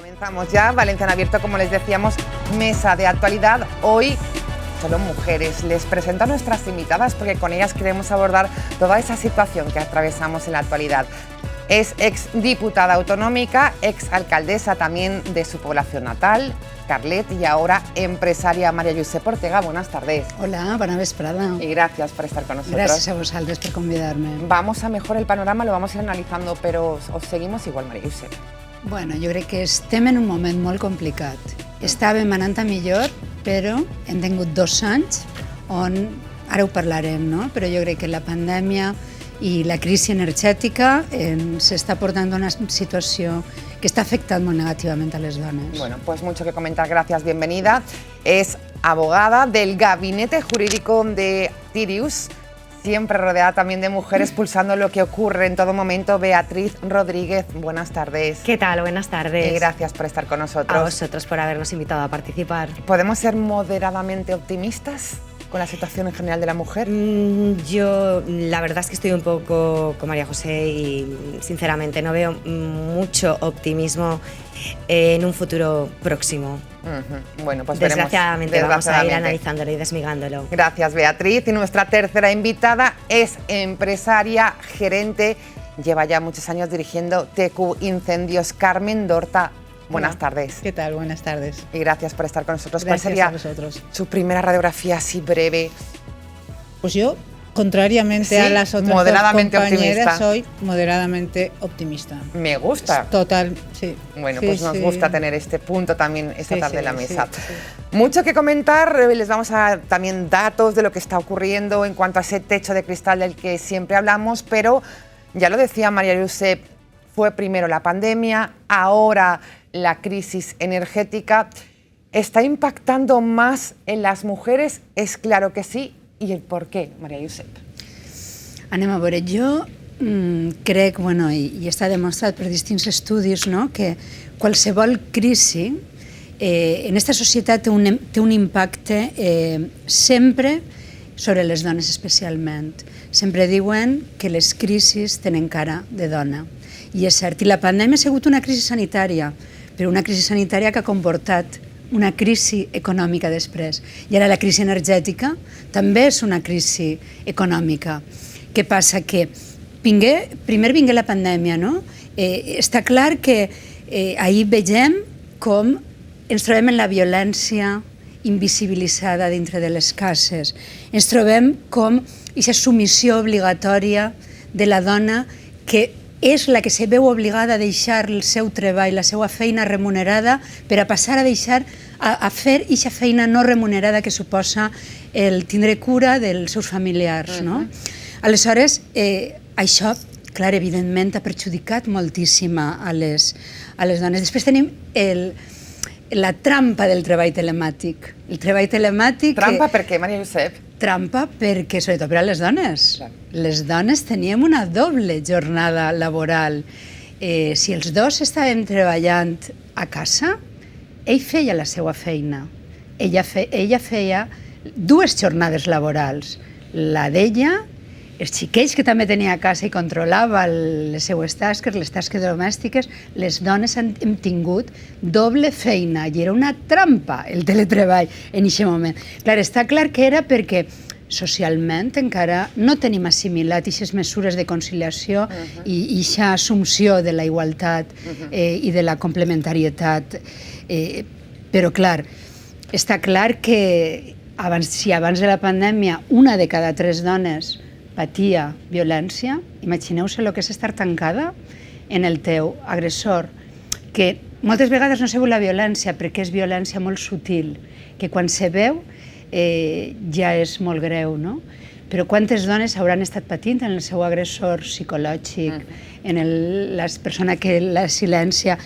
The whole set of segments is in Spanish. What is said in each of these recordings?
Comenzamos ya, Valencia en Abierto, como les decíamos, mesa de actualidad. Hoy solo mujeres. Les presento a nuestras invitadas porque con ellas queremos abordar toda esa situación que atravesamos en la actualidad. Es exdiputada autonómica, exalcaldesa también de su población natal, Carlet, y ahora empresaria María Josep Ortega. Buenas tardes. Hola, bona vesprada. Y gracias por estar con nosotros. Gràcies a vosaltres per convidar-me. Vamos a mejorar el panorama, lo vamos a ir analizando, pero os seguimos igual, María Josep. Bueno, jo crec que estem en un moment molt complicat. Estàvem anant a millor, però hem tingut 2 anys on, ara ho parlarem, no? Però jo crec que la pandèmia i la crisi energètica s'està portant a una situació que está afectando negativamente a las dones. Bueno, pues mucho que comentar, gracias, bienvenida. Es abogada del Gabinete Jurídico de Tirius, siempre rodeada también de mujeres, pulsando lo que ocurre en todo momento. Beatriz Rodríguez, buenas tardes. ¿Qué tal? Buenas tardes. Y gracias por estar con nosotros. A vosotros por habernos invitado a participar. ¿Podemos ser moderadamente optimistas con la situación en general de la mujer? Yo la verdad es que estoy un poco con María José y sinceramente no veo mucho optimismo en un futuro próximo. Bueno, pues desgraciadamente vamos a ir analizándolo y desmigándolo. Gracias, Beatriz. Y nuestra tercera invitada es empresaria, gerente, lleva ya muchos años dirigiendo TQ Incendios, Carmen Dorta. Buenas tardes. ¿Qué tal? Buenas tardes. Y gracias por estar con nosotros. Gracias. ¿Cuál sería a vosotros. Su primera radiografía así breve? Pues yo, contrariamente ¿Sí? a las otras Moderadamente dos compañeras, optimista. soy moderadamente optimista. Me gusta. Total, sí. Bueno, sí, pues nos sí. gusta tener este punto también esta Sí, tarde sí, en la mesa. sí, sí. Mucho que comentar, les vamos a dar también datos de lo que está ocurriendo en cuanto a ese techo de cristal del que siempre hablamos, pero ya lo decía María Josep, fue primero la pandemia, ahora la crisis energética. ¿Está impactando más en las mujeres? Es claro que sí. ¿Y el por qué, María Josep? Anem a veure, jo crec, bueno, i està demostrat per distints estudis, no?, que qualsevol crisi en aquesta societat té un impacte sempre sobre les dones especialment. Sempre diuen que les crisis tenen cara de dona. I és cert, i la pandèmia ha sigut una crisi sanitària, però una crisi sanitària que ha comportat una crisi econòmica després. I ara la crisi energètica també és una crisi econòmica. Què passa? Que primer vingué la pandèmia, no? Està clar que ahir vegem com ens trobem en la violència invisibilitzada dintre de les cases. Ens trobem com aquesta submissió obligatòria de la dona que és la que se veu obligada a deixar el seu treball, la seva feina remunerada, per a passar a deixar a fer aquesta feina no remunerada que suposa el tindre cura dels seus familiars, no? Aleshores, això, clar, evidentment ha perjudicat moltíssim a les dones. Després tenim la trampa del treball telemàtic. El treball telemàtic... Trampa per què, Maria Josep? Trampa perquè, sobretot per a les dones. Les dones teníem una doble jornada laboral. Si els dos estàvem treballant a casa, ell feia la seva feina. Ella feia 2 jornades laborals. La d'ella, els xiquets que també tenia a casa i controlava les seues tasques, les tasques domèstiques, les dones hem tingut doble feina i era una trampa el teletreball en aquest moment. Clar, està clar que era perquè socialment encara no tenim assimilat aquestes mesures de conciliació i aquesta assumpció de la igualtat i de la complementarietat. Però clar, està clar que si abans de la pandèmia 1 de cada 3 dones patia violència, imagineu-se el que és estar tancada en el teu agressor, que moltes vegades no se veu la violència perquè és violència molt sutil, que quan se veu ja és molt greu, no? Però quantes dones hauran estat patint en el seu agressor psicològic, en la persona que la silencia?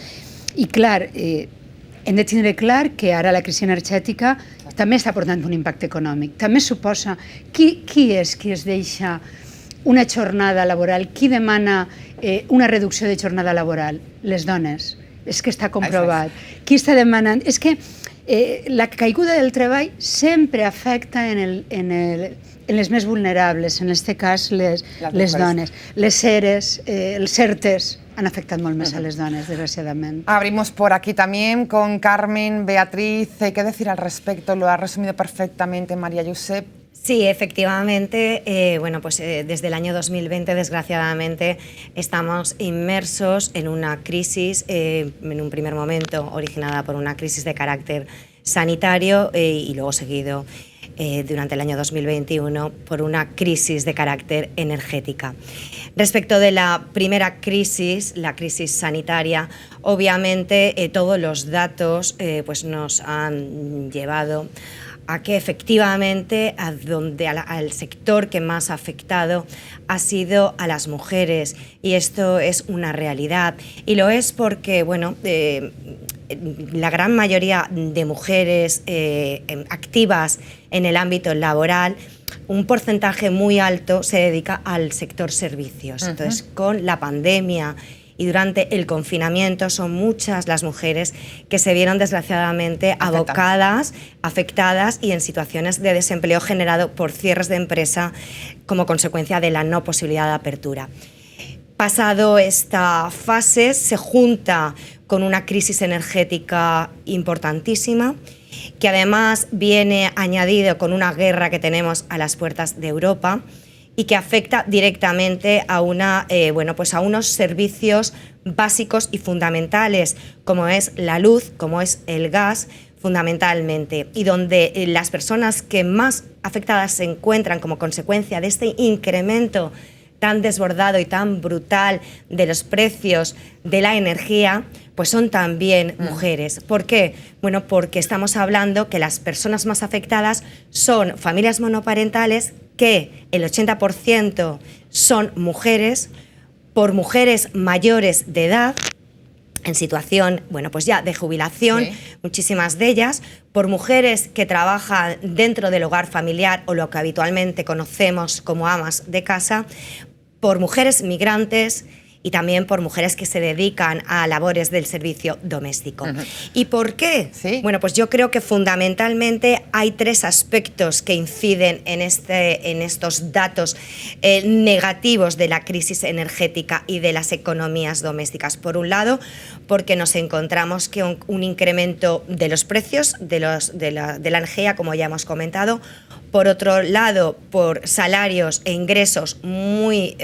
I clar, hem de tindre clar que ara la crisi energètica també està portant un impacte econòmic. També suposa... Qui és qui es deixa una jornada laboral? Qui demana una reducció de jornada laboral? Les dones. És que està comprovat. Qui està demanant... És que la caiguda del treball sempre afecta en les més vulnerables, en aquest cas les dones. Les ERES, els ERTEs, han afectat molt més a les dones, desgraciadament. Abrimos por aquí también con Carmen, Beatriz. ¿Qué decir al respecto? Lo ha resumido perfectamente María Josep. Sí, efectivamente, desde el año 2020, desgraciadamente, estamos inmersos en una crisis, en un primer momento originada por una crisis de carácter sanitario y luego seguido durante el año 2021 por una crisis de carácter energética. Respecto de la primera crisis, la crisis sanitaria, obviamente todos los datos nos han llevado a que efectivamente al sector que más ha afectado ha sido a las mujeres, y esto es una realidad, y lo es porque la gran mayoría de mujeres activas en el ámbito laboral, un porcentaje muy alto se dedica al sector servicios. Entonces, con la pandemia y durante el confinamiento, son muchas las mujeres que se vieron desgraciadamente abocadas, afectadas y en situaciones de desempleo generado por cierres de empresa como consecuencia de la no posibilidad de apertura. Pasado esta fase, se junta con una crisis energética importantísima, que además viene añadido con una guerra que tenemos a las puertas de Europa, y que afecta directamente a unos servicios básicos y fundamentales, como es la luz, como es el gas, fundamentalmente, y donde las personas que más afectadas se encuentran como consecuencia de este incremento tan desbordado y tan brutal de los precios de la energía, pues son también mujeres. ¿Por qué? Bueno, porque estamos hablando que las personas más afectadas son familias monoparentales, que el 80% son mujeres, por mujeres mayores de edad, en situación, ya de jubilación, muchísimas de ellas, por mujeres que trabajan dentro del hogar familiar o lo que habitualmente conocemos como amas de casa, por mujeres migrantes y también por mujeres que se dedican a labores del servicio doméstico. ¿Y por qué? Bueno, pues yo creo que fundamentalmente hay tres aspectos que inciden en estos datos negativos de la crisis energética y de las economías domésticas. Por un lado, porque nos encontramos que un incremento de los precios de la energía, como ya hemos comentado. Por otro lado, por salarios e ingresos muy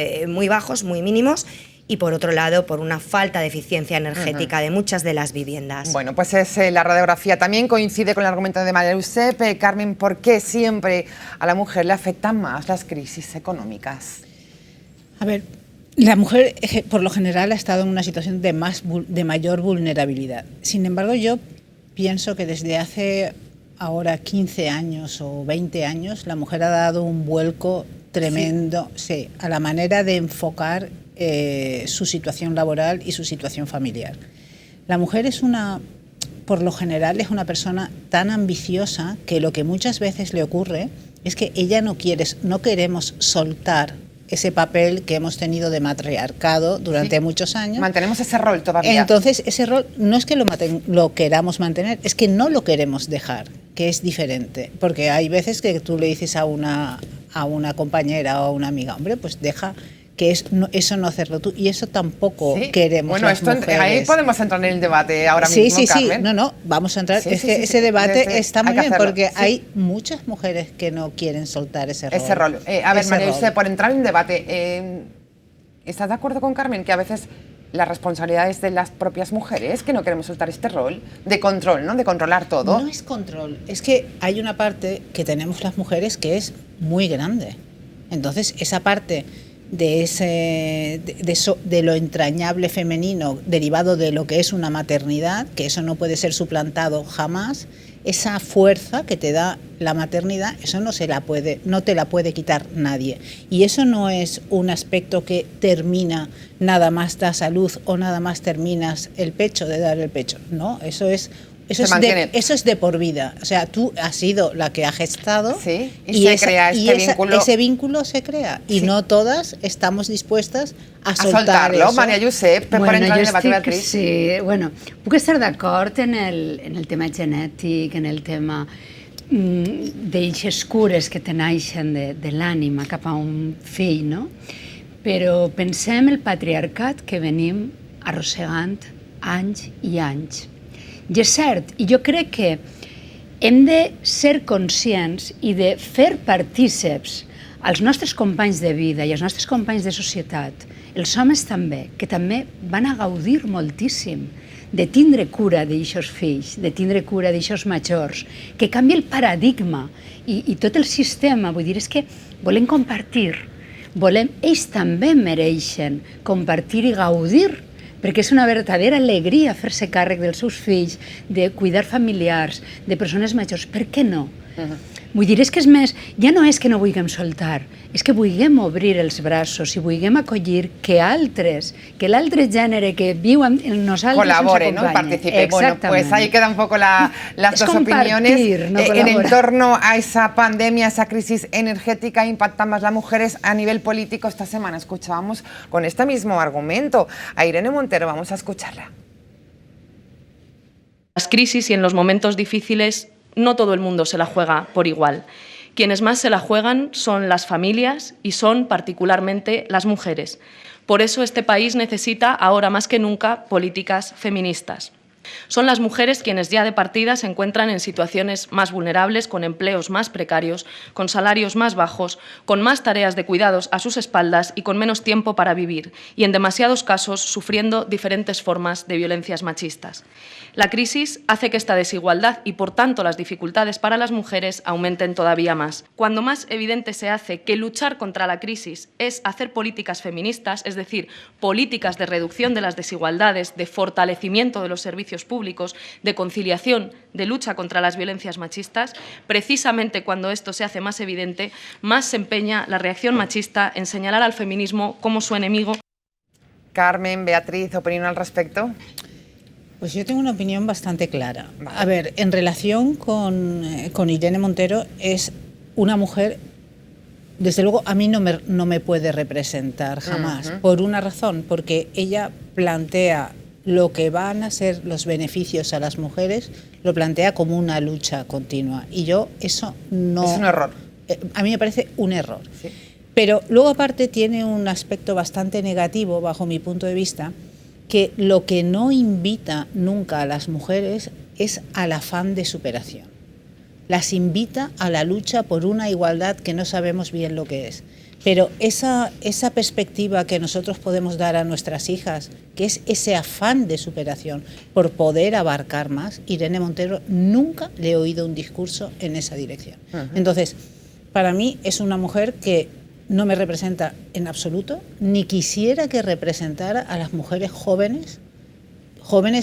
bajos, muy mínimos. Y por otro lado, por una falta de eficiencia energética de muchas de las viviendas. Bueno, pues es la radiografía. También coincide con el argumento de María Josep. Carmen, ¿por qué siempre a la mujer le afectan más las crisis económicas? A ver, la mujer por lo general ha estado en una situación de mayor vulnerabilidad. Sin embargo, yo pienso que desde hace ahora 15 años o 20 años, la mujer ha dado un vuelco tremendo a la manera de enfocar su situación laboral y su situación familiar. La mujer por lo general es una persona tan ambiciosa que lo que muchas veces le ocurre es que ella no queremos soltar ese papel que hemos tenido de matriarcado durante muchos años. Mantenemos ese rol todavía. Entonces, ese rol no es que lo queramos mantener, es que no lo queremos dejar, que es diferente. Porque hay veces que tú le dices a una compañera o a una amiga, hombre, pues deja que eso no hacerlo tú, y eso tampoco queremos. Bueno, las mujeres. Ahí podemos entrar en el debate ahora mismo, Carmen. No, vamos a entrar. Ese debate está muy bien, porque hay muchas mujeres que no quieren soltar ese rol. María Josep, por entrar en debate, ¿estás de acuerdo con Carmen que a veces la responsabilidad es de las propias mujeres, que no queremos soltar este rol de control, ¿no? De controlar todo? No es control, es que hay una parte que tenemos las mujeres que es muy grande. Entonces, esa parte de lo entrañable femenino derivado de lo que es una maternidad, que eso no puede ser suplantado jamás, esa fuerza que te da la maternidad, eso no te la puede quitar nadie. Y eso no es un aspecto que termina nada más das a luz o nada más terminas el pecho, de dar el pecho. No, eso es de por vida. O sea, tú has sido la que ha gestado ese vínculo se crea. Y no todas estamos dispuestas a soltarlo. Eso. María Josep, per entrar en el debate, Beatriz. Sí, puc estar d'acord en el tema genètic, en el tema d'eixes cures que te naixen de l'ànima cap a un fill, no? però pensem el patriarcat que venim arrossegant anys i anys. I és cert, i jo crec que hem de ser conscients i de fer partíceps als nostres companys de vida i als nostres companys de societat, els homes també, que també van a gaudir moltíssim de tindre cura d'aixòs fills, de tindre cura d'aixòs majors, que canvi el paradigma i tot el sistema. Vull dir, és que volem compartir, ells també mereixen compartir i gaudir, perquè és una verdadera alegria fer-se càrrec dels seus fills, de cuidar familiars, de persones majors. Per què no? Vull dir, és que és més, ja no és que no vulguem soltar, és que vulguem obrir els braços i vulguem acollir que altres, que l'altre gènere que viu en nosaltres colabore, ¿no? Y participe. Bueno, pues ahí quedan un poco las dos opiniones. No en entorno a esa pandemia, esa crisis energética, impactan más las mujeres a nivel político. Esta semana escuchábamos con este mismo argumento a Irene Montero. Vamos a escucharla. Las crisis y en los momentos difíciles no todo el mundo se la juega por igual. Quienes más se la juegan son las familias y son particularmente las mujeres. Por eso este país necesita ahora más que nunca políticas feministas. Son las mujeres quienes ya de partida se encuentran en situaciones más vulnerables, con empleos más precarios, con salarios más bajos, con más tareas de cuidados a sus espaldas y con menos tiempo para vivir, y en demasiados casos sufriendo diferentes formas de violencias machistas. La crisis hace que esta desigualdad y, por tanto, las dificultades para las mujeres aumenten todavía más. Cuando más evidente se hace que luchar contra la crisis es hacer políticas feministas, es decir, políticas de reducción de las desigualdades, de fortalecimiento de los servicios públicos, de conciliación, de lucha contra las violencias machistas, precisamente cuando esto se hace más evidente, más se empeña la reacción machista en señalar al feminismo como su enemigo. Carmen, Beatriz, ¿opinión al respecto? Pues yo tengo una opinión bastante clara. A ver, en relación con Irene Montero, es una mujer, desde luego a mí no me puede representar jamás, por una razón, porque ella plantea lo que van a ser los beneficios a las mujeres, lo plantea como una lucha continua. Y yo eso no... Es un error. A mí me parece un error. Sí. Pero luego aparte tiene un aspecto bastante negativo, bajo mi punto de vista, que lo que no invita nunca a las mujeres es al afán de superación. Las invita a la lucha por una igualdad que no sabemos bien lo que es. Pero esa perspectiva que nosotros podemos dar a nuestras hijas, que es ese afán de superación por poder abarcar más, Irene Montero nunca le he oído un discurso en esa dirección. Entonces, para mí es una mujer que no me representa en absoluto, ni quisiera que representara a las mujeres jóvenes,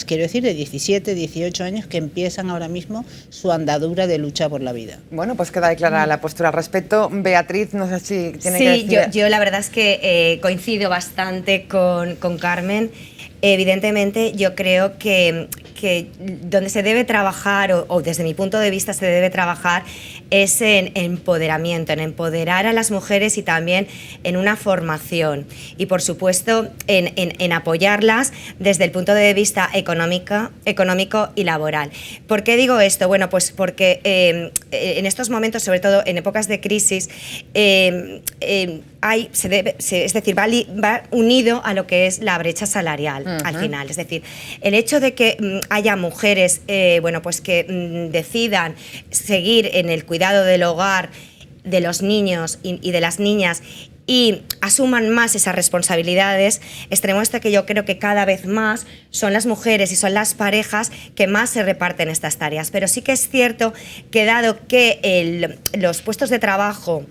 quiero decir, de 17, 18 años, que empiezan ahora mismo su andadura de lucha por la vida. Bueno, pues queda clara la postura al respecto. Beatriz, no sé si tiene que decir... Sí, yo la verdad es que coincido bastante con Carmen. Evidentemente, yo creo que donde se debe trabajar, o desde mi punto de vista se debe trabajar, es en empoderamiento, en empoderar a las mujeres y también en una formación. Y, por supuesto, en apoyarlas desde el punto de vista económico y laboral. ¿Por qué digo esto? Bueno, pues porque en estos momentos, sobre todo en épocas de crisis, va unido a lo que es la brecha salarial al final. Es decir, el hecho de que haya mujeres pues que decidan seguir en el cuidado del hogar, de los niños y de las niñas, y asuman más esas responsabilidades, demuestra que yo creo que cada vez más son las mujeres y son las parejas que más se reparten estas tareas. Pero sí que es cierto que, dado que los puestos de trabajo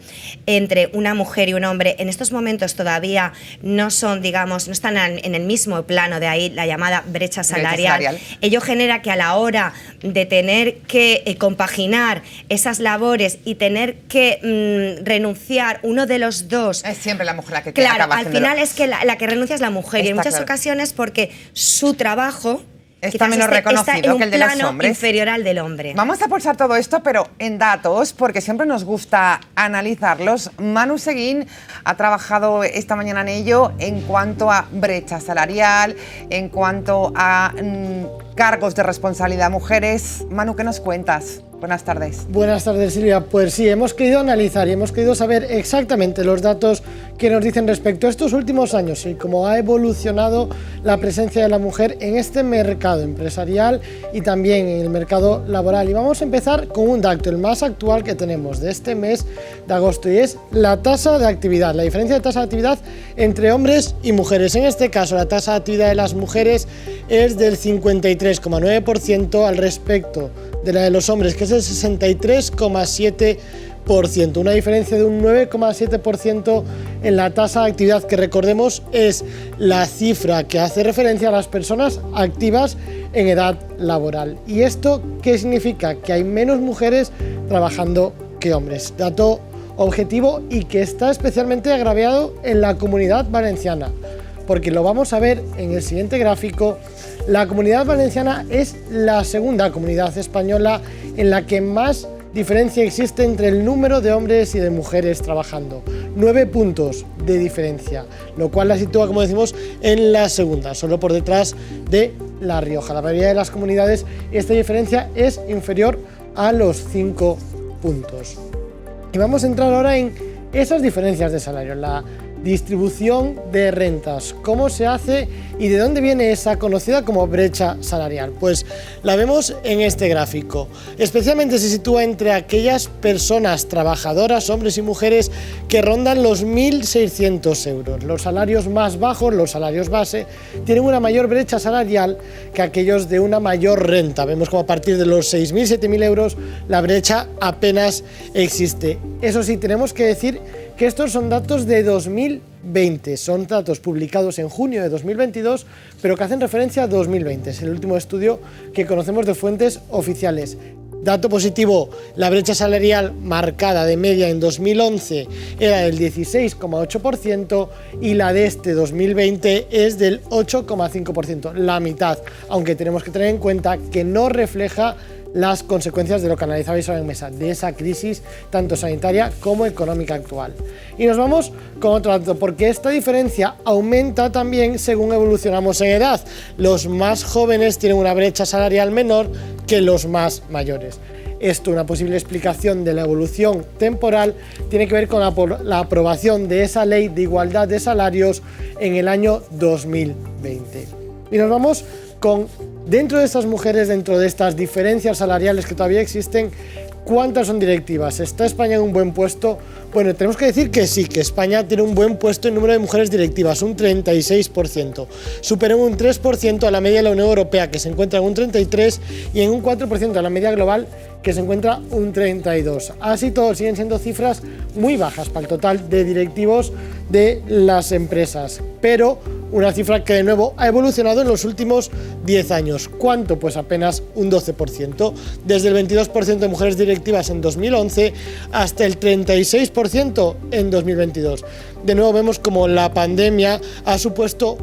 entre una mujer y un hombre en estos momentos todavía no son, digamos, no están en el mismo plano, de ahí la llamada brecha salarial, ello genera que a la hora de tener que compaginar esas labores y tener que renunciar uno de los dos. Es siempre la mujer la que acaba haciéndolo. Al final es que la que renuncia es la mujer, y en muchas ocasiones porque su trabajo está menos reconocido que el de los hombres. Inferior al del hombre. Vamos a pulsar todo esto, pero en datos, porque siempre nos gusta analizarlos. Manu Seguín ha trabajado esta mañana en ello en cuanto a brecha salarial, en cuanto a cargos de responsabilidad mujeres. Manu, ¿qué nos cuentas? Buenas tardes. Buenas tardes, Silvia. Pues sí, hemos querido analizar y hemos querido saber exactamente los datos que nos dicen respecto a estos últimos años y cómo ha evolucionado la presencia de la mujer en este mercado empresarial y también en el mercado laboral. Y vamos a empezar con un dato, el más actual que tenemos de este mes de agosto, y es la tasa de actividad, la diferencia de tasa de actividad entre hombres y mujeres. En este caso, la tasa de actividad de las mujeres es del 53,9% al respecto de la de los hombres, que es el 63,7%, una diferencia de un 9,7% en la tasa de actividad, que recordemos es la cifra que hace referencia a las personas activas en edad laboral. ¿Y esto qué significa? Que hay menos mujeres trabajando que hombres, dato objetivo y que está especialmente agraviado en la Comunidad Valenciana, porque lo vamos a ver en el siguiente gráfico. La Comunidad Valenciana es la segunda comunidad española en la que más diferencia existe entre el número de hombres y de mujeres trabajando. 9 puntos de diferencia, lo cual la sitúa, como decimos, en la segunda, solo por detrás de La Rioja. La mayoría de las comunidades esta diferencia es inferior a los 5 puntos. Y vamos a entrar ahora en esas diferencias de salario, la distribución de rentas, cómo se hace y de dónde viene esa conocida como brecha salarial. Pues la vemos en este gráfico. Especialmente se sitúa entre aquellas personas trabajadoras, hombres y mujeres, que rondan los 1.600 euros. Los salarios más bajos, los salarios base, tienen una mayor brecha salarial que aquellos de una mayor renta. Vemos como a partir de los 6.000, 7.000 euros la brecha apenas existe. Eso sí, tenemos que decir que estos son datos de 2020, son datos publicados en junio de 2022, pero que hacen referencia a 2020, es el último estudio que conocemos de fuentes oficiales. Dato positivo, la brecha salarial marcada de media en 2011 era del 16,8% y la de este 2020 es del 8,5%, la mitad, aunque tenemos que tener en cuenta que no refleja las consecuencias de lo que analizabais ahora en mesa, de esa crisis tanto sanitaria como económica actual. Y nos vamos con otro dato, porque esta diferencia aumenta también según evolucionamos en edad. Los más jóvenes tienen una brecha salarial menor que los más mayores. Esto, una posible explicación de la evolución temporal, tiene que ver con la aprobación de esa ley de igualdad de salarios en el año 2020. Y nos vamos con, dentro de estas mujeres, dentro de estas diferencias salariales que todavía existen, ¿cuántas son directivas? ¿Está España en un buen puesto? Bueno, tenemos que decir que sí, que España tiene un buen puesto en número de mujeres directivas, un 36%. Supera un 3% a la media de la Unión Europea, que se encuentra en un 33%, y en un 4% a la media global, que se encuentra un 32%. Así todo, siguen siendo cifras muy bajas para el total de directivos de las empresas, pero una cifra que de nuevo ha evolucionado en los últimos 10 años. ¿Cuánto? Pues apenas un 12%, desde el 22% de mujeres directivas en 2011 hasta el 36% en 2022. De nuevo vemos como la pandemia ha supuesto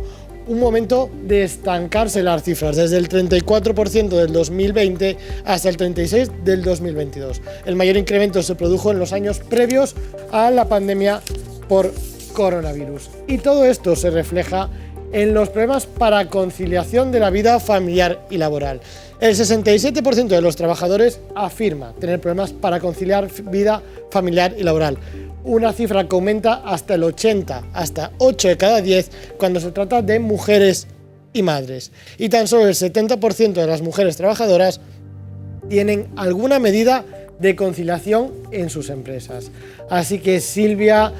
un momento de estancarse las cifras, desde el 34% del 2020 hasta el 36% del 2022. El mayor incremento se produjo en los años previos a la pandemia por coronavirus. Y todo esto se refleja en los problemas para conciliación de la vida familiar y laboral. El 67% de los trabajadores afirma tener problemas para conciliar vida familiar y laboral. Una cifra que aumenta hasta el 80%, hasta 8 de cada 10 cuando se trata de mujeres y madres. Y tan solo el 70% de las mujeres trabajadoras tienen alguna medida de conciliación en sus empresas. Así que, Silvia,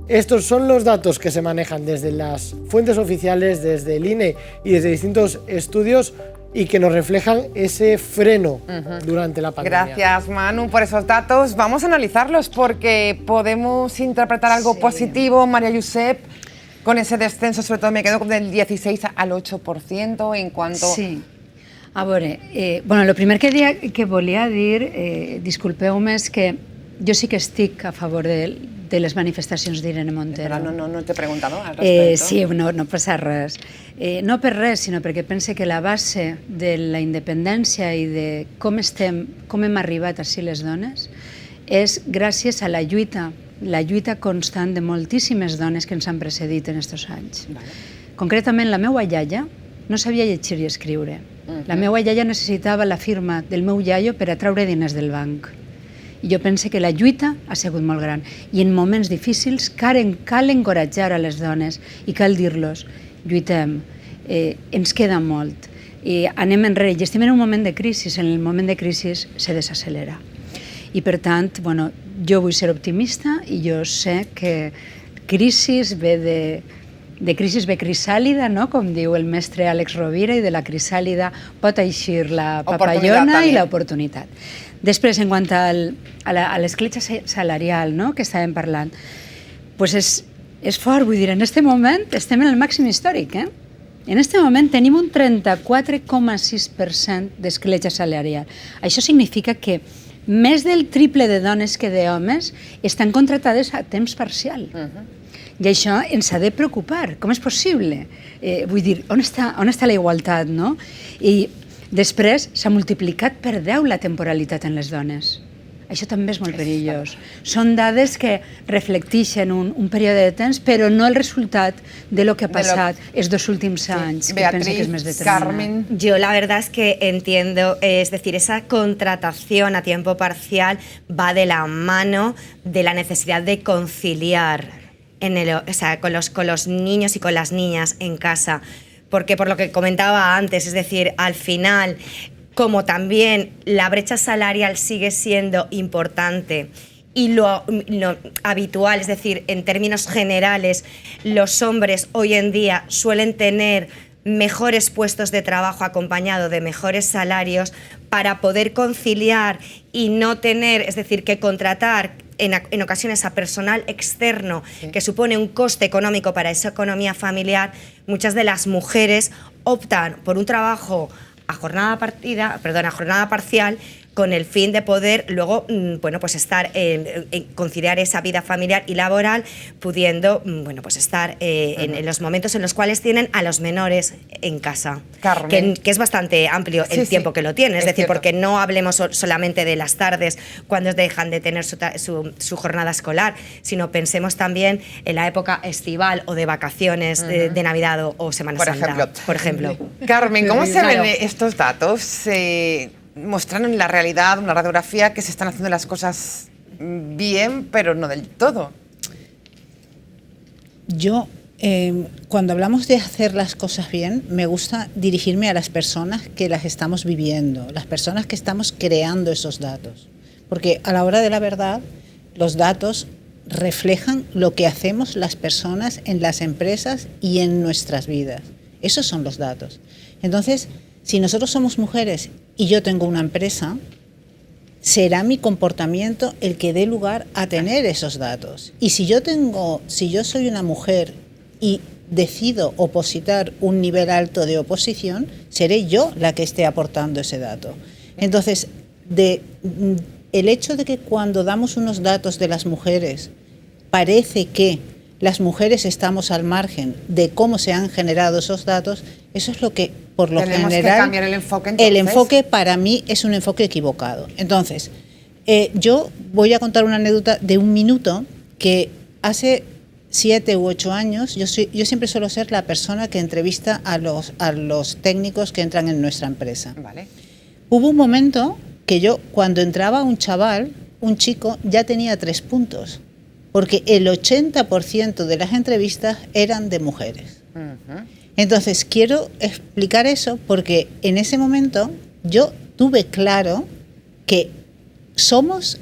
estos son los datos que se manejan desde las fuentes oficiales, desde el INE y desde distintos estudios, y que nos reflejan ese freno durante la pandemia. Gracias, Manu, por esos datos. Vamos a analizarlos porque podemos interpretar algo positivo, María Josep, con ese descenso, sobre todo me quedo del 16 al 8% en cuanto... Sí. A veure, bueno, el primer que volia dir, disculpeu-me, és que jo sí que estic a favor de les manifestacions d'Irene Montero. No t'he preguntat al respecte. Sí, no passa res. No per res, sinó perquè pense que la base de la independència i de com hem arribat així les dones és gràcies a la lluita constant de moltíssimes dones que ens han precedit en aquests anys. Concretament, la meva iaia no sabia llegir i escriure. La meva iaia necessitava la firma del meu iaio per a treure diners del banc. I jo penso que la lluita ha sigut molt gran. I en moments difícils cal encoratjar a les dones i cal dir-los, lluitem, ens queda molt, anem enrere i estem en un moment de crisi, en el moment de crisi se desaccelera. I per tant, bueno, jo vull ser optimista i jo sé que crisi ve de crisi ve crisàlida, no? Com diu el mestre Àlex Rovira, i de la crisàlida pot eixir la papallona i l'oportunitat. Després, en quant a l'escletxa salarial, no?, que estàvem parlant, pues és fort, vull dir, en aquest moment estem en el màxim històric, eh? En aquest moment tenim un 34,6% d'escletxa salarial. Això significa que més del triple de dones que d'homes estan contractades a temps parcial. I això ens ha de preocupar. Com és possible? Vull dir, on està la igualtat, no? I després s'ha multiplicat per 10 la temporalitat en les dones. Això també és molt perillós. Són dades que reflecteixen un període de temps, però no el resultat de lo que ha passat els 2 últims anys. Beatriz, Carmen. Yo la verdad es que entiendo, es decir, esa contratación a tiempo parcial va de la mano de la necesidad de conciliar con los niños y con las niñas en casa. Porque por lo que comentaba antes, es decir, al final, como también la brecha salarial sigue siendo importante y lo habitual, es decir, en términos generales, los hombres hoy en día suelen tener mejores puestos de trabajo acompañado de mejores salarios para poder conciliar y no tener, es decir, que contratar en ocasiones a personal externo, que supone un coste económico para esa economía familiar. Muchas de las mujeres optan por un trabajo a jornada parcial con el fin de poder luego, bueno, pues estar conciliar esa vida familiar y laboral, pudiendo, bueno, pues estar en los momentos en los cuales tienen a los menores en casa. Carmen. Que es bastante amplio el tiempo que lo tienen, es decir, porque no hablemos solamente de las tardes cuando dejan de tener su jornada escolar, sino pensemos también en la época estival o de vacaciones de Navidad o Semana Santa, por ejemplo. Carmen, ¿cómo se ven estos datos? Mostrando en la realidad una radiografía que se están haciendo las cosas bien, pero no del todo. Yo, cuando hablamos de hacer las cosas bien, me gusta dirigirme a las personas que las estamos viviendo, las personas que estamos creando esos datos. Porque a la hora de la verdad, los datos reflejan lo que hacemos las personas en las empresas y en nuestras vidas. Esos son los datos. Entonces, si nosotros somos mujeres y yo tengo una empresa, será mi comportamiento el que dé lugar a tener esos datos. Y si yo soy una mujer y decido opositar un nivel alto de oposición, seré yo la que esté aportando ese dato. Entonces, el hecho de que cuando damos unos datos de las mujeres, parece que las mujeres estamos al margen de cómo se han generado esos datos, eso es lo que, por lo general, que cambiar el enfoque, entonces. El enfoque para mí es un enfoque equivocado. Entonces, yo voy a contar una anécdota de 1 minuto que hace 7 u 8 años, yo siempre suelo ser la persona que entrevista a los técnicos que entran en nuestra empresa. Vale. Hubo un momento que yo, cuando entraba un chico, ya tenía 3 puntos. Porque el 80% de las entrevistas eran de mujeres. Entonces, quiero explicar eso porque en ese momento yo tuve claro que somos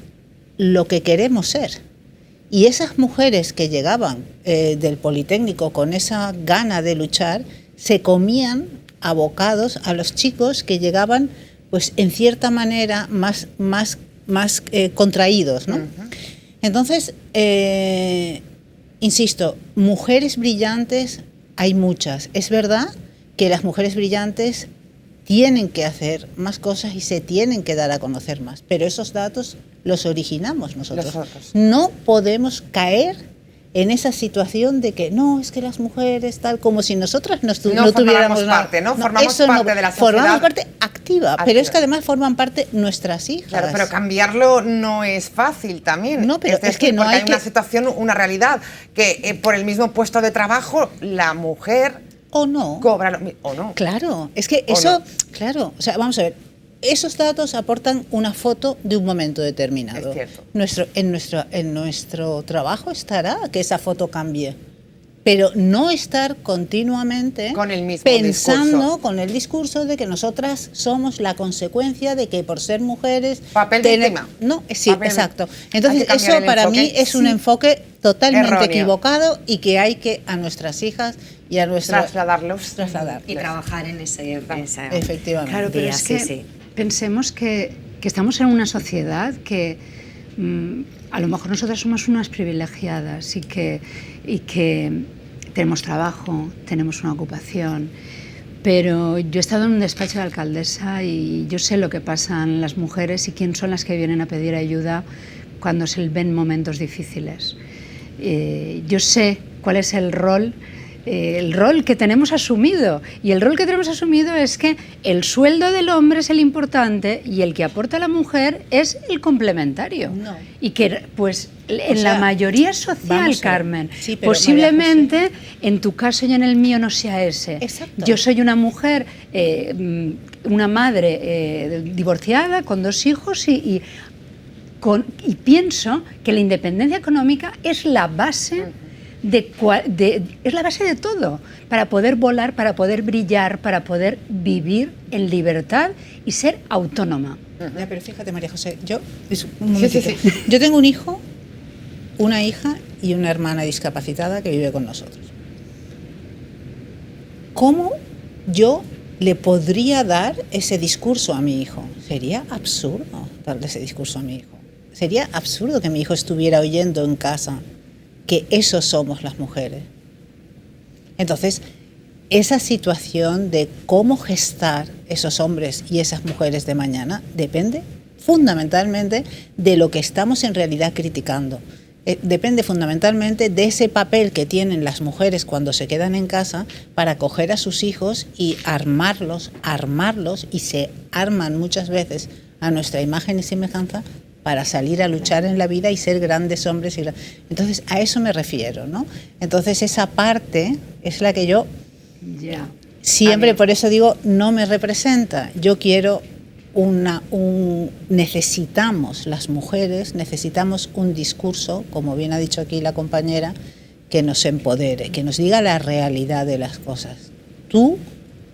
lo que queremos ser. Y esas mujeres que llegaban del Politécnico con esa gana de luchar, se comían a bocados a los chicos que llegaban, pues en cierta manera, más contraídos, ¿no? Entonces, insisto, mujeres brillantes hay muchas. Es verdad que las mujeres brillantes tienen que hacer más cosas y se tienen que dar a conocer más, pero esos datos los originamos nosotros. No podemos caer en esa situación de que no, es que las mujeres tal, como si nosotras no tuviéramos parte, ¿no? Formamos parte de la sociedad. Formamos parte activa, pero es que además forman parte nuestras hijas. Claro, pero cambiarlo no es fácil también. No, pero es que no hay una situación, una realidad, que por el mismo puesto de trabajo, la mujer o no. Cobra o no. Claro, es que ¿O eso, no? claro, o sea, vamos a ver, esos datos aportan una foto de un momento determinado. Es cierto. En nuestro trabajo estará que esa foto cambie, pero no estar continuamente Con el mismo pensando discurso. con el discurso de que nosotras somos la consecuencia de que por ser mujeres... Papel víctima. No, sí, Papel- exacto. Hay que Entonces, cambiar eso el para mí enfoque. es un Sí. enfoque totalmente Erróneo. equivocado y que hay que a nuestras hijas y a nuestros... Trasladarlos. Trasladar. Y trabajar en esa Efectivamente. Claro, pero día, es sí, que sí. pensemos que estamos en una sociedad que a lo mejor nosotras somos unas privilegiadas y que tenemos trabajo, tenemos una ocupación, pero yo he estado en un despacho de alcaldesa y yo sé lo que pasan las mujeres y quién son las que vienen a pedir ayuda cuando se ven momentos difíciles. Yo sé cuál es el rol que tenemos asumido, y el rol que tenemos asumido es que el sueldo del hombre es el importante y el que aporta la mujer es el complementario. No. Y que pues en sea, la mayoría social, vamos a ver. Carmen, Sí, pero posiblemente en tu caso y en el mío no sea ese. Exacto. Yo soy una mujer, una madre divorciada con 2 hijos y pienso que la independencia económica es la base es la base de todo, para poder volar, para poder brillar, para poder vivir en libertad y ser autónoma. Ya, pero fíjate, María José, yo tengo un hijo, una hija y una hermana discapacitada que vive con nosotros. ¿Cómo yo le podría dar ese discurso a mi hijo? Sería absurdo darle ese discurso a mi hijo. Sería absurdo que mi hijo estuviera oyendo en casa que eso somos las mujeres. Entonces, esa situación de cómo gestar esos hombres y esas mujeres de mañana depende fundamentalmente de lo que estamos en realidad criticando. Depende fundamentalmente de ese papel que tienen las mujeres cuando se quedan en casa para coger a sus hijos y armarlos, y se arman muchas veces a nuestra imagen y semejanza para salir a luchar en la vida y ser grandes hombres. Entonces, a eso me refiero, ¿no? Entonces, esa parte es la que yo siempre, por eso digo, no me representa. Yo quiero necesitamos, las mujeres, necesitamos un discurso, como bien ha dicho aquí la compañera, que nos empodere, que nos diga la realidad de las cosas. Tú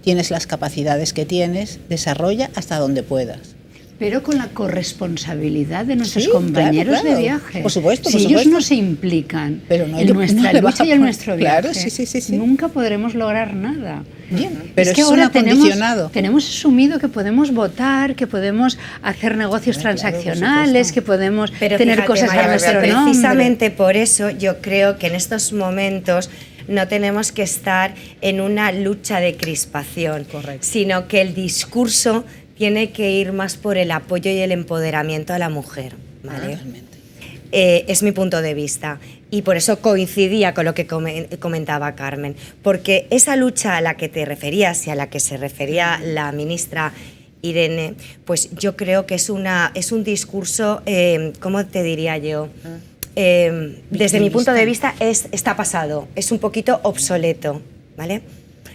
tienes las capacidades que tienes, desarrolla hasta donde puedas. Pero con la corresponsabilidad de nuestros Sí, compañeros claro. de viaje. Por supuesto, si por ellos supuesto. no se implican Pero no, en nuestra no le lucha vas a y en poner- nuestro viaje, claro, sí. nunca podremos lograr nada. Bien, pero es que es ahora un acondicionado. tenemos asumido que podemos votar, que podemos hacer negocios Claro, transaccionales, por que podemos Pero tener fíjate, cosas María a José, nuestro nombre. precisamente por eso yo creo que en estos momentos no tenemos que estar en una lucha de crispación, Correcto. sino que el discurso tiene que ir más por el apoyo y el empoderamiento a la mujer, ¿vale? Realmente. Es mi punto de vista y por eso coincidía con lo que comentaba Carmen, porque esa lucha a la que te referías y a la que se refería la ministra Irene, pues yo creo que es un discurso, ¿cómo te diría yo? Desde mi punto de vista está pasado, es un poquito obsoleto, ¿vale?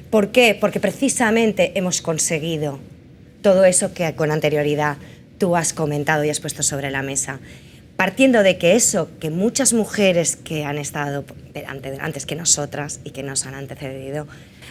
¿Por qué? Porque precisamente hemos conseguido todo eso que con anterioridad tú has comentado y has puesto sobre la mesa. Partiendo de que eso, que muchas mujeres que han estado antes que nosotras y que nos han antecedido,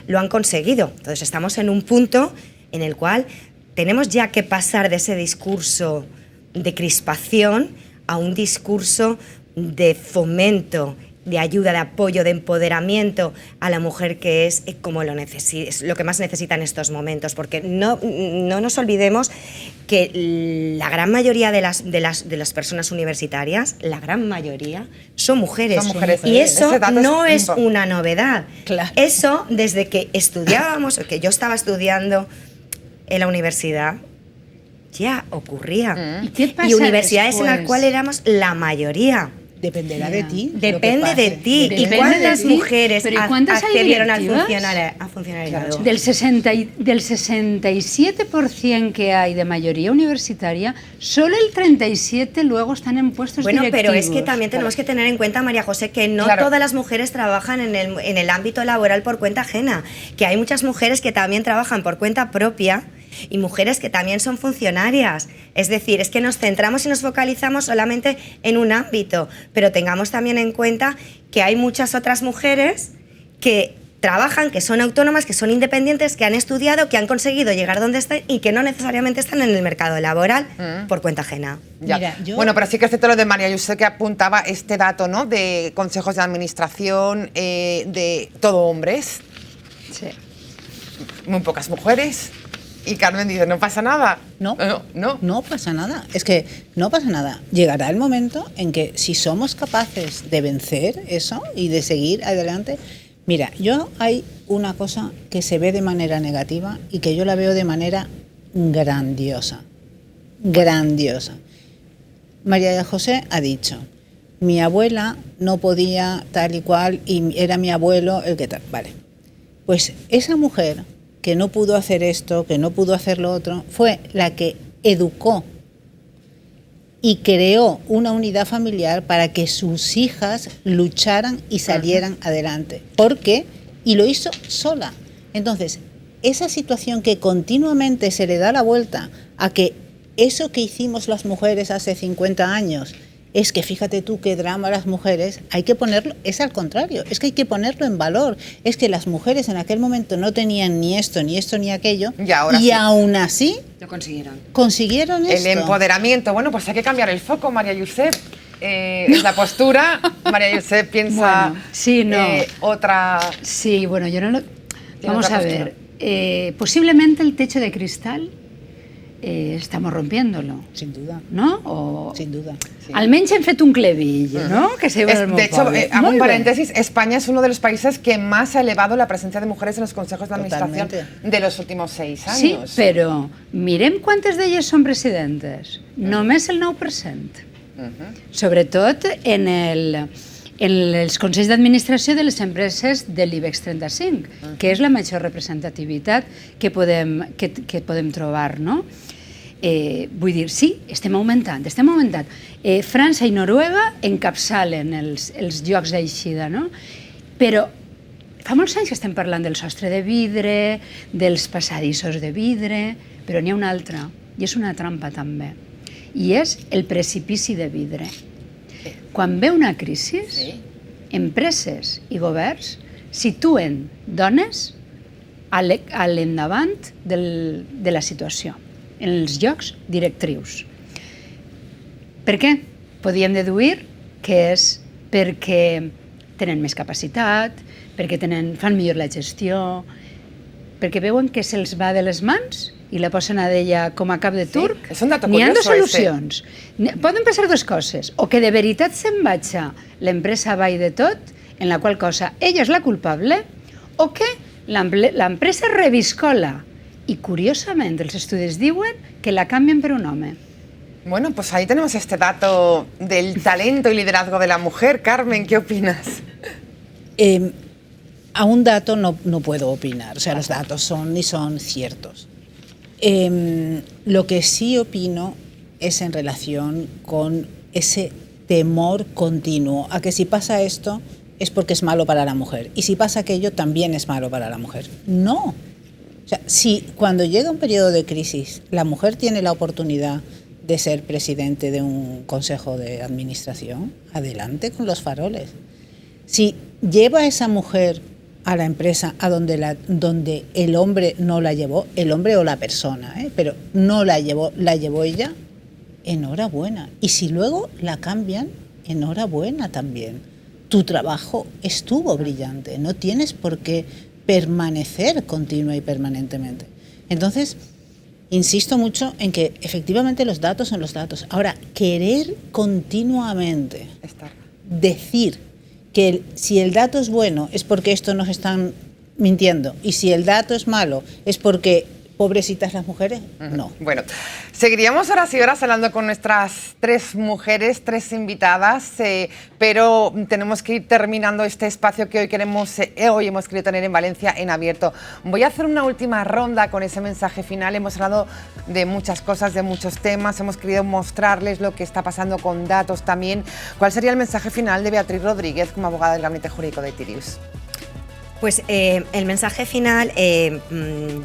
lo han conseguido. Entonces estamos en un punto en el cual tenemos ya que pasar de ese discurso de crispación a un discurso de fomento, de ayuda, de apoyo, de empoderamiento a la mujer, que es como es lo que más necesita en estos momentos, porque no nos olvidemos que la gran mayoría de las personas universitarias, la gran mayoría, son mujeres. Son mujeres. Y eso Ese dato no es es una novedad. Claro. Eso, desde que estudiábamos, que yo estaba estudiando en la universidad, ya ocurría. ¿Y qué pasa Y universidades en las después? cuales éramos la mayoría. Dependerá de ti. Depende de ti. ¿Y Depende cuántas de ti. mujeres Pero ¿y cuántas hay accedieron al directivas? funcionariado? Del 67% que hay de mayoría universitaria, solo el 37% luego están en puestos directivos. Bueno, pero es que también tenemos que tener en cuenta, María José, que no todas las mujeres trabajan en el ámbito laboral por cuenta ajena, que hay muchas mujeres que también trabajan por cuenta propia y mujeres que también son funcionarias. Es decir, es que nos centramos y nos focalizamos solamente en un ámbito, pero tengamos también en cuenta que hay muchas otras mujeres que trabajan, que son autónomas, que son independientes, que han estudiado, que han conseguido llegar donde están y que no necesariamente están en el mercado laboral por cuenta ajena. Ya. Mira, Bueno, pero sí que es cierto lo de María José, que apuntaba este dato, ¿no? De consejos de administración, de todo hombres, Sí. muy pocas mujeres. Y Carmen dice, no pasa nada. No, no. no pasa nada. Es que no pasa nada. Llegará el momento en que si somos capaces de vencer eso y de seguir adelante. Mira, hay una cosa que se ve de manera negativa y que yo la veo de manera grandiosa. Grandiosa. María José ha dicho, mi abuela no podía tal y cual y era mi abuelo el que tal. Vale. Pues esa mujer que no pudo hacer esto, que no pudo hacer lo otro, fue la que educó y creó una unidad familiar para que sus hijas lucharan y salieran adelante. Y lo hizo sola. Entonces, esa situación que continuamente se le da la vuelta a que eso que hicimos las mujeres hace 50 años, es que fíjate tú qué drama las mujeres, hay que ponerlo, es al contrario, es que hay que ponerlo en valor. Es que las mujeres en aquel momento no tenían ni esto, ni aquello, Y ahora sí. aún así Lo consiguieron. consiguieron El esto. empoderamiento. Bueno, pues hay que cambiar el foco, María Josep. La postura, María Josep piensa Bueno, sí, no. otra... Sí, bueno, yo no lo... Vamos otra a postura. ver. Posiblemente el techo de cristal estamos rompiéndolo, Sin duda, no? O... sin duda. Almenys hem fet un clevillo, no? Que se De hecho, hago Muy un bé. paréntesis, España es uno de los países que más ha elevado la presencia de mujeres en los consejos de administración Totalmente. de los últimos 6 Sí, años. però mirem quantes d'elles són presidentes. Només el 9%. Sobretot en els consells d'administració de les empreses de l'IBEX 35, que és la major representativitat que podem trobar, no? Vull dir, sí, estem augmentant. França i Noruega encapçalen els llocs d'eixida, no? Però fa molts anys que estem parlant del sostre de vidre, dels passadissos de vidre, però n'hi ha una altra, i és una trampa també, i és el precipici de vidre. Quan ve una crisi, empreses i governs situen dones a l'endavant de la situació, en els llocs directrius. Per què? Podíem deduir que és perquè tenen més capacitat, perquè fan millor la gestió, perquè veuen que se'ls va de les mans i la posen a d'ella com a cap de turc. és un dato N'hi ha dues curioso, solucions. Poden passar dues coses. O que de veritat se'n vagi l'empresa avall de tot, en la qual cosa ella és la culpable, o que l'empresa reviscola. I, curiosament, els estudis diuen que la canvien per un home. Bueno, pues ahí tenemos este dato del talento y liderazgo de la mujer. Carmen, ¿qué opinas? A un dato no puedo opinar, o sea, los datos son ciertos. Lo que sí opino es en relación con ese temor continuo a que si pasa esto es porque es malo para la mujer y si pasa aquello también es malo para la mujer. No. O sea, si cuando llega un periodo de crisis la mujer tiene la oportunidad de ser presidente de un consejo de administración, adelante con los faroles. Si lleva a esa mujer a la empresa a donde el hombre no la llevó, el hombre o la persona, pero no la llevó ella, enhorabuena. Y si luego la cambian, enhorabuena también. Tu trabajo estuvo brillante, no tienes por qué permanecer continua y permanentemente. Entonces, insisto mucho en que efectivamente los datos son los datos. Ahora, querer continuamente decir que si el dato es bueno es porque esto nos están mintiendo y si el dato es malo es porque ¿Pobrecitas las mujeres? No. Bueno, seguiríamos horas y horas hablando con nuestras 3 mujeres, 3 invitadas, pero tenemos que ir terminando este espacio que hoy hemos querido tener en Valencia en abierto. Voy a hacer una última ronda con ese mensaje final. Hemos hablado de muchas cosas, de muchos temas, hemos querido mostrarles lo que está pasando con datos también. ¿Cuál sería el mensaje final de Beatriz Rodríguez como abogada del Gabinete Jurídico de Tirius? Pues el mensaje final,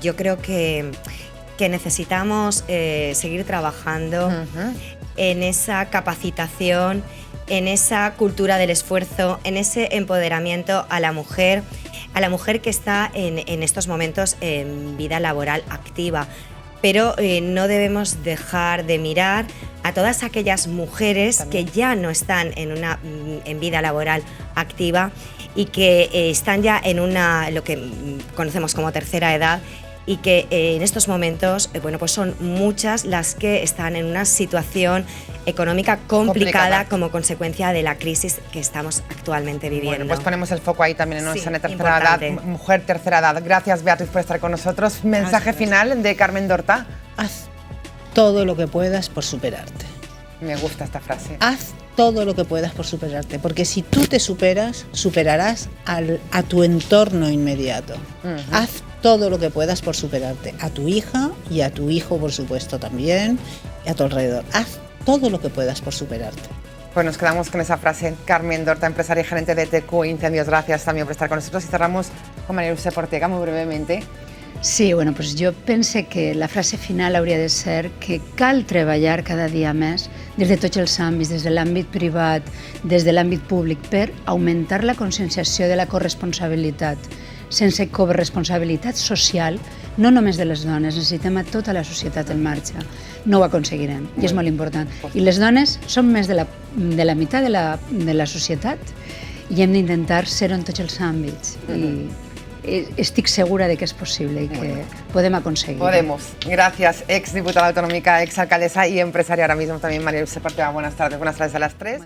yo creo que necesitamos seguir trabajando en esa capacitación, en esa cultura del esfuerzo, en ese empoderamiento a la mujer que está en estos momentos en vida laboral activa. Pero no debemos dejar de mirar a todas aquellas mujeres también, que ya no están en vida laboral activa y que están ya en lo que conocemos como tercera edad, y que en estos momentos bueno, pues son muchas las que están en una situación económica complicada como consecuencia de la crisis que estamos actualmente viviendo. Bueno, pues ponemos el foco ahí también en nuestra tercera edad, mujer tercera edad. Gracias, Beatriz, por estar con nosotros. Mensaje final de Carmen Dorta. Haz todo lo que puedas por superarte. Me gusta esta frase. Haz todo lo que puedas por superarte, porque si tú te superas, superarás a tu entorno inmediato. Haz todo lo que puedas por superarte, a tu hija y a tu hijo, por supuesto, también, y a tu alrededor. Haz todo lo que puedas por superarte. Pues nos quedamos con esa frase. Carmen Dorta, empresaria y gerente de TQ Incendios, gracias también por estar con nosotros. Y cerramos con María Josep Ortega, muy brevemente. Sí, bueno, pues jo pense que la frase final hauria de ser que cal treballar cada dia més des de tots els àmbits, des de l'àmbit privat, des de l'àmbit públic, per augmentar la conscienciació de la corresponsabilitat. Sense corresponsabilitat social, no només de les dones, necessitem a tota la societat en marxa. No ho aconseguirem, i és molt important. I les dones som més de la meitat de la societat i hem d'intentar ser-ho en tots els àmbits. I estic segura de que es posible y que podemos conseguir. Podemos. Gracias, ex diputada autonómica, ex alcaldesa y empresaria ahora mismo también, María Josep Ortega. Buenas tardes a las 3.